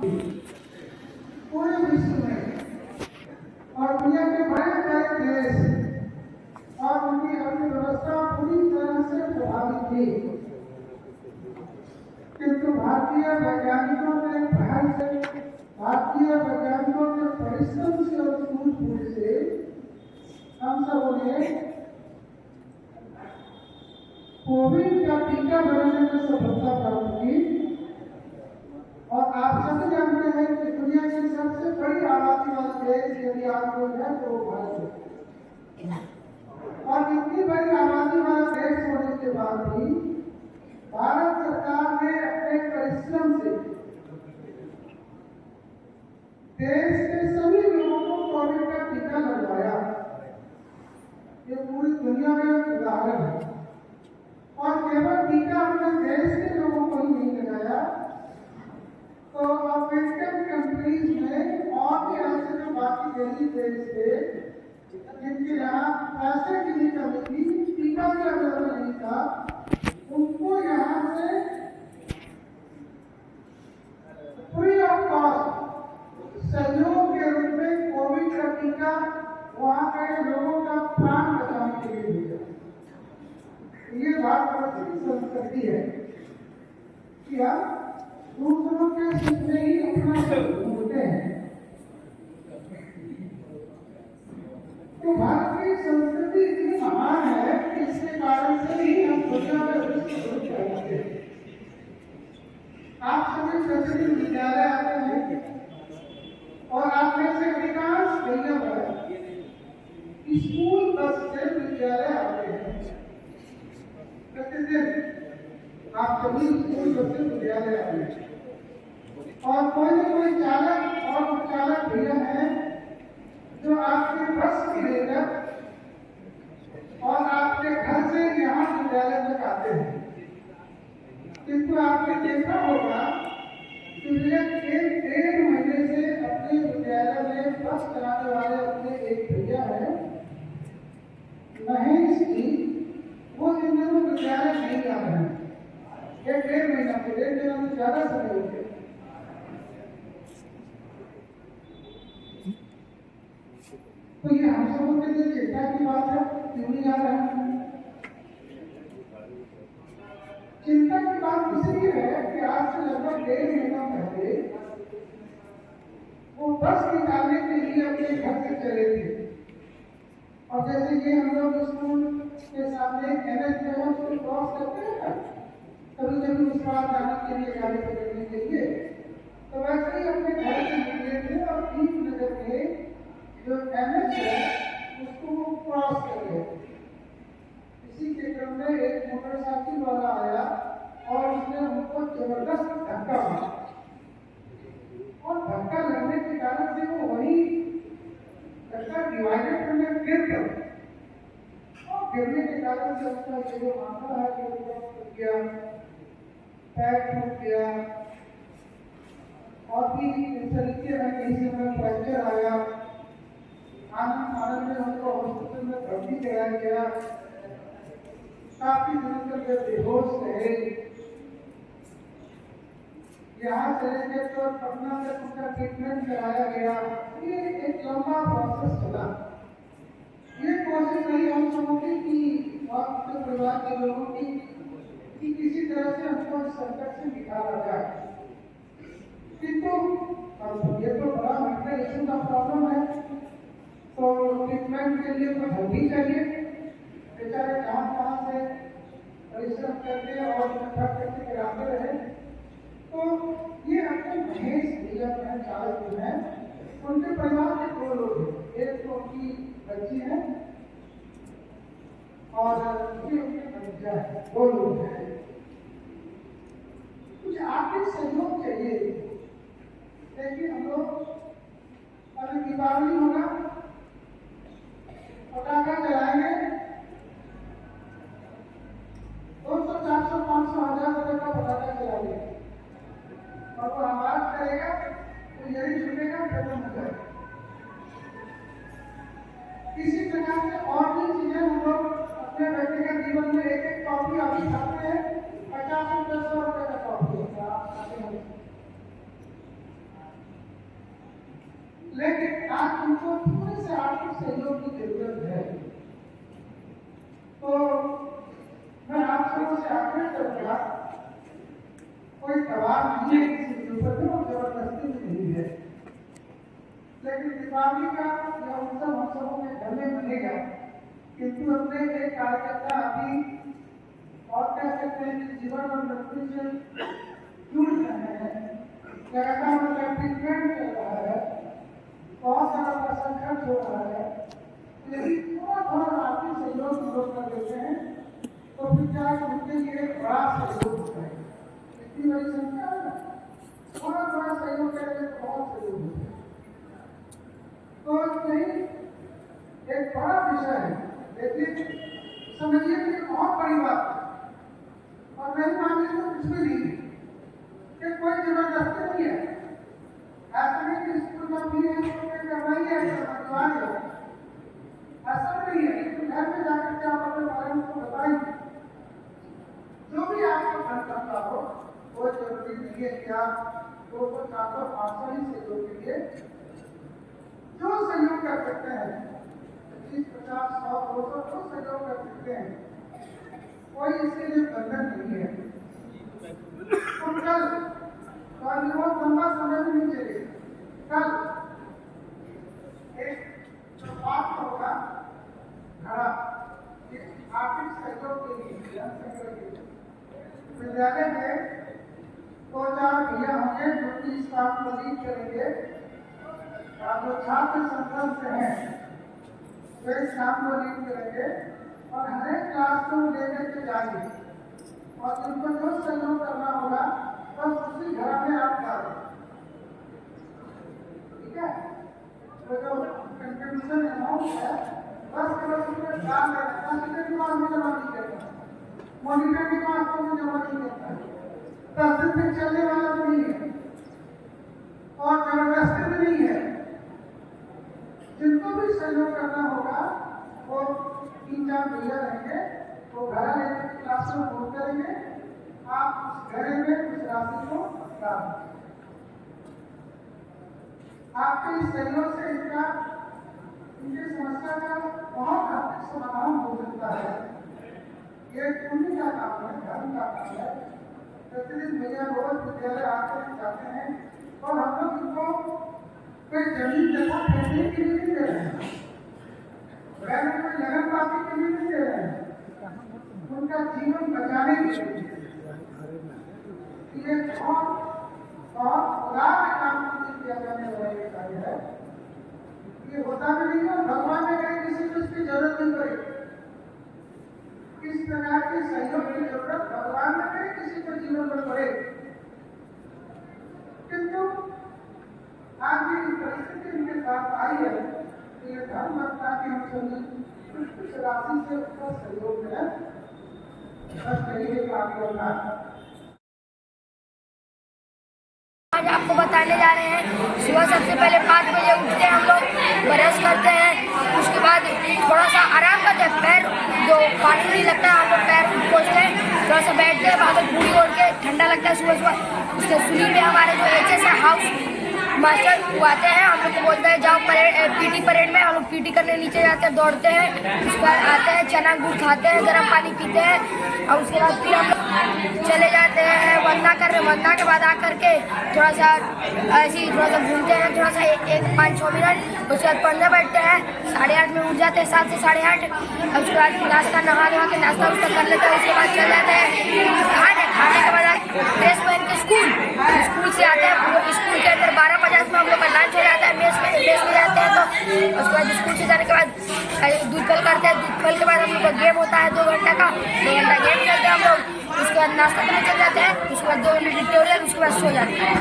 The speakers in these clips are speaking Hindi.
पूरे विश्व में और दुनिया के बड़े बड़े देश और उनकी अर्थव्यवस्था पूरी तरह से प्रभावित थी, किंतु भारतीय वैज्ञानिकों के पहल से, भारतीय वैज्ञानिकों के परिश्रम से और सूझबूझ से हम सबों ने कोविड का टीका बनाने में सफलता प्राप्त की। और आप सभी जानते हैं कि दुनिया की सबसे बड़ी आबादी वाला देश यदि आप लोग हैं तो वो भारत है। और इतनी बड़ी आबादी वाला देश होने के बाद भी भारत सरकार ने अपने परिश्रम से देश के सभी लोगों को कोविड का टीका लगवाया। ये पूरी दुनिया में एक उदाहरण है। और केवल टीका अपने देश के लोगों को ही नहीं लगाया, तो अफ्रीकन कंट्रीज में और भी ऐसे जो बाकी गरीब देश थे जिनके यहाँ पैसे की भी कमी थी, टीका भी अवेलेबल नहीं था, उनको यहाँ से फ्री ऑफ कॉस्ट सहयोग के रूप में कोविड का टीका वहाँ के लोगों का प्राण बचाने के लिए दिया। ये भारत की संस्कृति है कि हम दूसरों के सुख में ही अपना ढूंढते हैं। तो भारत की संस्कृति इतनी महान है कि इसके कारण से ही हम दुनिया में विश्व हैं। आप सभी प्रतिदिन विद्यालय आते हैं और आप में से अधिकांश भैया स्कूल बस से विद्यालय आते हैं। प्रतिदिन आप सभी स्कूल बस से विद्यालय आते हैं और कोई न कोई चालक और चालक भैया हैं जो आपके बस को लेकर और आपके घर से यहाँ विद्यालय तक आते हैं। किंतु आपने देखा होगा कि वे 1-1.5 महीने से अपने विद्यालय में बस चलाने वाले अपने एक भैया हैं महेश जी, वो इन दिनों विद्यालय नहीं आ रहे हैं। 1-1.5 महीना से 1 महीना से ज्यादा समय हो गया। तो ये हम सबों के लिए चिंता की बात है, क्यों नहीं आ रहा है? चिंता की बात इसलिए है कि आज से लगभग 1.5 महीना पहले वो बस निकालने के लिए अपने घर से चले थे। और जैसे ये हम लोग स्कूल के सामने NH जो है उसको क्रॉस करते हैं ना, कभी कभी उस पार जाने के लिए, गाड़ी पकड़ने के लिए, तो वैसे ही अपने घर से निकले थे और दीप नगर के जो NH है उसको वो क्रॉस कर रहे थे। इसी के क्रम में एक मोटरसाइकिल वाला आया और उसने उनको जबरदस्त धक्का मारा और धक्का लगने के कारण से वो वही धक्का डिवाइडर में गिर गया और गिरने के कारण से उसका जो माथा है वो टूट गया, पैर टूट गया और भी इस तरीके में कई समय फ्रैक्चर आया। आनंद में उनको हॉस्पिटल में भर्ती कराया गया। काफी दिनों तक वे बेहोश रहे। यहाँ से लेकर तो पटना तक उनका ट्रीटमेंट कराया गया। ये एक लंबा प्रोसेस चला। ये कोशिश नहीं हम सबों की कि आपके परिवार के लोगों की कि किसी तरह से हमको संकट से निकाला जाए, किंतु ये तो बड़ा मेंटल इशू का प्रॉब्लम है। तो ट्रीटमेंट के लिए तो घर भी चाहिए। बेचारे कहाँ से परिश्रम करके और इकट्ठा करके कराते रहे। तो ये अपने महेश भैया बहन चालक जो है, उनके परिवार के 2 लोग हैं। एक तो उनकी बच्ची है और उनके भतीजा है, 2 लोग हैं। कुछ आर्थिक सहयोग चाहिए। देखिए हम लोग अभी दीपावली होगा, पटाखा चलाएंगे, 200, 400, 500, 1000 रुपए का पटाखा चलाएंगे और वो आवाज करेगा तो यही सुनेगा, खत्म हो जाएगा। इसी प्रकार से और भी चीजें हम लोग अपने व्यक्तिगत जीवन में एक कॉफी अभी खाते हैं, 50 से 100 रुपए का कॉफी होता है। लेकिन आज उनको थोड़े से आर्थिक सहयोग की जरूरत है। तो मैं आप सबों से आग्रह करूंगा, कोई दबाव नहीं है किसी के ऊपर में और जबरदस्ती भी नहीं है, लेकिन दीपावली का यह उत्सव हम सबों के घर में मिलेगा, किंतु अपने एक कार्यकर्ता अभी और कह सकते हैं कि जीवन और मृत्यु से जुड़ रहे हैं, लगातार उनका ट्रीटमेंट चल रहा है, बहुत सारा पैसा खर्च हो रहा है, लेकिन थोड़ा थोड़ा आर्थिक सहयोग लोग कर देते हैं तो फिर क्या उनके लिए बड़ा सहयोग होता है। इतनी बड़ी संख्या है ना, थोड़ा थोड़ा सहयोग करेंगे तो बहुत सहयोग होता है। तो यही एक बड़ा विषय है, लेकिन समझिए कि बहुत बड़ी बात है और नहीं मानिए तो कुछ भी नहीं है, कि कोई जबरदस्ती नहीं है। ऐसा नहीं कि स्कूल में भी है करना ही है, ऐसा नहीं है। लेकिन घर में जाकर के आप अपने पेरेंट्स को बताइए, जो भी आपको धन करता हो वो जरूरी नहीं है कि आप 200, 400, 500 ही सहयोग के लिए जो सहयोग कर सकते हैं, 25, 50, 100, 200 जो सहयोग कर सकते हैं, कोई इसके लिए बंधन नहीं है। तो कल और बहुत लंबा समय भी नहीं चलेगा, कल एक जो बात होगा खड़ा आर्थिक सहयोग के लिए विद्यालय में 2-4 भैया होंगे जो कि इस काम को लीड करेंगे और जो छात्र संगठन से हैं वे इस काम को लीड करेंगे और हर एक क्लास को लेकर के जाएंगे और जिनको जो सहयोग करना होगा बस उसी घर में आप डालें, ठीक है। तो जो कंट्रीब्यूशन अमाउंट है बस उसमें डाल देना, सेकेंड क्लास में जमा नहीं करना, मॉनिटर के पास में जमा नहीं करता है, 10 दिन तक चलने वाला भी नहीं है और जबरदस्ती भी नहीं है। जिनको भी सहयोग करना होगा वो 3-4 भैया रहेंगे, वो घर लेकर क्लास में फोन करेंगे, आप उस घरे में उस राशि को डाल दें। आपके इस सहयोग से इनकी समस्या का बहुत हद तक समाधान हो सकता है। ये पुण्य का काम है, धर्म का काम है। प्रतिदिन भैया रोज विद्यालय आकर जाते हैं और हम लोग इनको कोई जमीन जैसा खरीदने के लिए नहीं दे रहे हैं, कोई लगन पाती के लिए नहीं दे रहे हैं, उनका जीवन बचाने के लिए। ये बहुत उदार काम किया जाने वाला ये कार्य है। ये होता भी नहीं है, भगवान ने कहीं किसी को इसकी जरूरत नहीं पड़ी। किस प्रकार के सहयोग की जरूरत भगवान ने कहीं किसी को जीवन में पड़े, किंतु आज की परिस्थिति इनके साथ आई है तो ये धर्म बनता कि हम सभी कुछ राशि से उसका सहयोग करें, बस यही एक आगे होगा। आज आपको बताने जा रहे हैं, सुबह सबसे पहले 5 बजे उठते हैं हम लोग, ब्रश करते हैं, उसके बाद थोड़ा सा आराम करते हैं, पैर जो पानी नहीं लगता है हम लोग पैर पोंछते हैं, थोड़ा सा बैठते हैं, बाद में पूरी ओढ़ के ठंडा लगता है सुबह। उसके सुनी में हमारे जो HS है हाउस मास्टर वो आते हैं, हम लोग को बोलते हैं जाओ पीटी परेड में, हम लोग पीटी करने नीचे जाते हैं, दौड़ते हैं, उसके बाद आते हैं, चना गुड़ खाते हैं, गर्म पानी पीते हैं और उसके बाद फिर हम लोग चले जाते हैं वंदना करने। वंदना के बाद आकर के थोड़ा सा ऐसे ही थोड़ा सा घूमते हैं, थोड़ा सा 5-6 मिनट, उसके बाद पढ़ने बैठते हैं, 8:30 में उठ जाते हैं, 7 से 8:30, और उसके बाद नाश्ता नहा धोा के नाश्ता उस्ता कर लेते हैं, उसके बाद चल जाते हैं खाने के बाद ड्रेस पहन के स्कूल से आते हैं, स्कूल के अंदर 12:50 में हम लोग का लंच हो जाता है, मेस में जाते हैं, तो उसके बाद स्कूल से जाने के बाद दूध फल करते हैं, दूध फल के बाद हम लोग का गेम होता है 2 घंटा का, 2 घंटा गेम खेलते हैं हम लोग, उसके बाद नाश्ता करने चल जाते हैं, उसके बाद 2 घंटे ट्यूटोरियल, उसके बाद सो जाते हैं।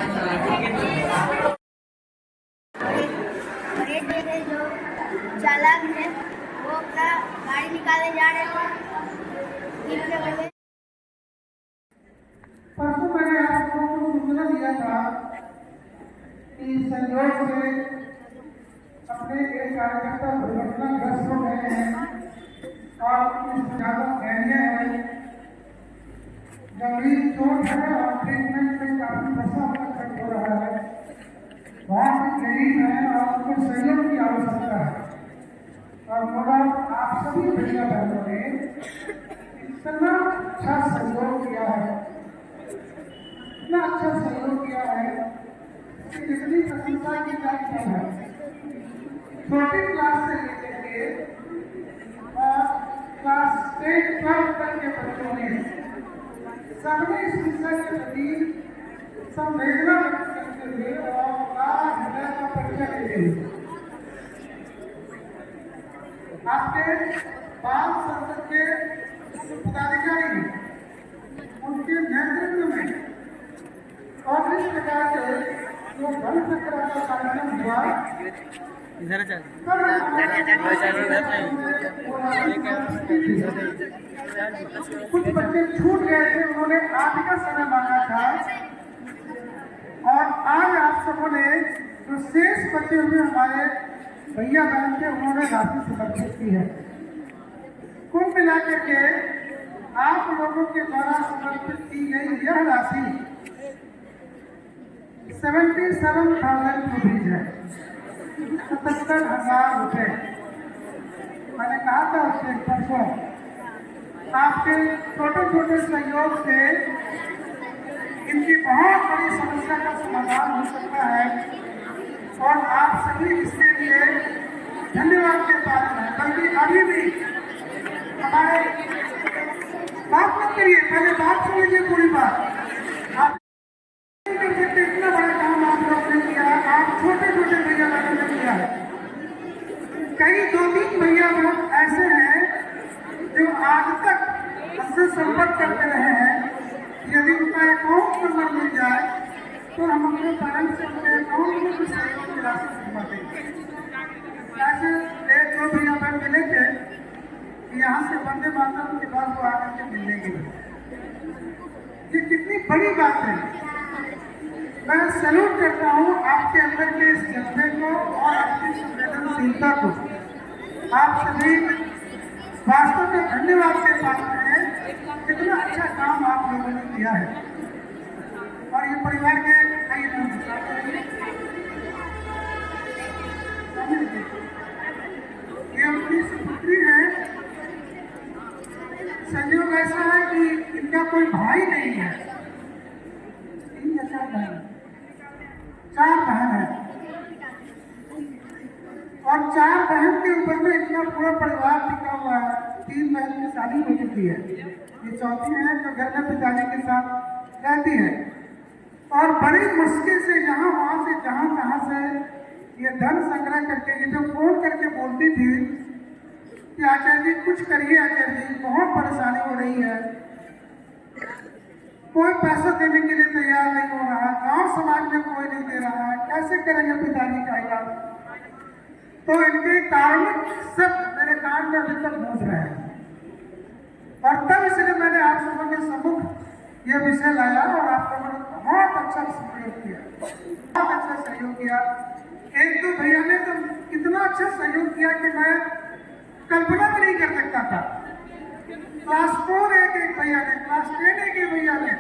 जो चालक है वो अपना गाड़ी निकाले जा रहे थे। परसों मैंने आप लोगों को सूचना दिया था कि संयोग से अपने एक कार्यकर्ता दुर्घटनाग्रस्त हो गए हैं और ज्यादा दैन्य है, गंभीर चोट है और ट्रीटमेंट में काफी पैसा खर्च हो रहा है। बहुत ही गरीब है और उनको सहयोग की आवश्यकता है। और मगर आप सभी भैया बहनों ने इतना अच्छा सहयोग किया है, इतना अच्छा सहयोग किया है कि जितनी प्रशंसा की जाती है। छोटी क्लास से लेकर के क्लास 10 12 तक के बच्चों ने सबने इस विषय के प्रति संवेदना व्यक्त करते हुए और हृदय का परिचय देते हुए आपके बाल संसद के पदाधिकारी उनके नेतृत्व में और इस प्रकार से जो धन संग्रह का कार्यक्रम हुआ, कुछ बच्चे छूट गए थे, उन्होंने आज का समय मांगा था और आज आप सबों ने जो शेष बचे हुए हमारे भैया बहन थे उन्होंने राशि समर्पित की है। कुल मिलाकर के आप लोगों के द्वारा समर्पित की गई यह राशि 77,000 रुपीज है, 77,000 रुपये। मैंने कहा था उससे परसों आपके छोटे छोटे सहयोग से इनकी बहुत बड़ी समस्या का समाधान हो सकता है और आप सभी इसके लिए धन्यवाद के पात्र हैं। बल्कि अभी भी हमारे बात मत करिए, पहले बात सुन लीजिए पूरी बात। आप नहीं कर सकते, इतना बड़ा काम आप लोगों ने किया, आप छोटे छोटे भैया बहनों ने किया है। कई 2-3 भैया लोग ऐसे हैं जो आज तक हमसे संपर्क करते रहे हैं। यदि उनका अकाउंट नंबर मिल जाए तो हम अपने पेरेंट्स से अपने अकाउंट में भी सहयोग की राशि भिजवा देंगे। ऐसे 1-2 भैया बहन मिले थे कि यहाँ से वंदे मातरम के बाद वो आकर के मिलने के लिए, ये कितनी बड़ी बात है। मैं सैल्यूट करता हूँ आपके अंदर के इस जज्बे को और आपकी संवेदनशीलता को। आप सभी वास्तव में धन्यवाद के पात्र हैं, कितना अच्छा काम आप लोगों ने किया है। और ये परिवार के ये अपनी सुपुत्री है। संयोग ऐसा है कि इनका कोई भाई नहीं है, 3 या 4 बहन, 4 बहन है और 4 बहन के ऊपर में इतना पूरा परिवार टिका हुआ है। 3 बहन की शादी हो चुकी है, ये चौथी है जो घर में पिताजी के साथ रहती है और बड़ी मुश्किल से यहाँ वहाँ से जहाँ तहाँ से ये धन संग्रह करके, ये जो फोन करके बोलती थी कि आचार्य जी कुछ करिए, आचार्य जी बहुत परेशानी हो रही है, कोई पैसा देने के लिए तैयार नहीं हो रहा, गांव समाज में कोई नहीं दे रहा है, कैसे करेंगे पिताजी का इलाज। तो इनके कारण सब मेरे कान में अभी तक गूंज रहे हैं और तब इसलिए मैंने आप सबों के सम्मुख ये विषय लाया और आप लोगों ने बहुत अच्छा सहयोग किया, बहुत अच्छा सहयोग किया। 1-2 भैया ने तो इतना अच्छा सहयोग किया कि मैं कल्पना भी नहीं कर सकता था। क्लास 4 एक भैया ने, क्लास 10 एक भैया ने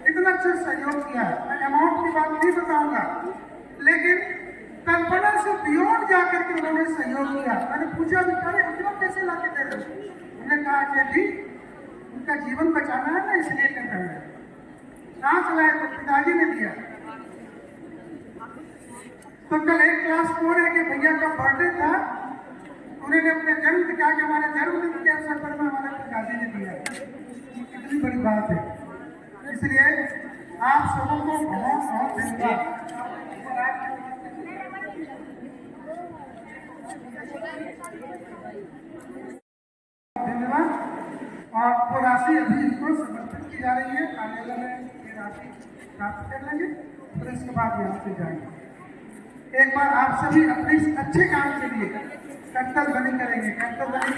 इतना अच्छा सहयोग किया है। मैं अमाउंट की बात नहीं बताऊंगा, लेकिन कल्पना से बियॉन्ड जाकर के उन्होंने सहयोग किया। मैंने पूछा भी, अरे इतना कैसे ला के दे रहे हो? उन्होंने कहा कि जी उनका जीवन बचाना है ना, इसलिए कर रहे हैं। कहाँ चलाए तो पिताजी ने दिया। तो कल एक क्लास 4 के भैया का बर्थडे था, उन्होंने अपने जन्म दिखा के हमारे जन्मदिन के अवसर पर में हमारे पिताजी ने दिया। कितनी बड़ी बात है। इसलिए आप सबों को बहुत बहुत धन्यवाद। धन्यवाद। और वो राशि अभी इसको समर्पित की जा रही है, कार्यालय में ये राशि प्राप्त कर लेंगे, फिर इसके बाद यहाँ से जाएंगे। एक बार आप सभी अपने इस अच्छे काम के लिए कर्तव्य बनी करेंगे। कर्तव्य बनी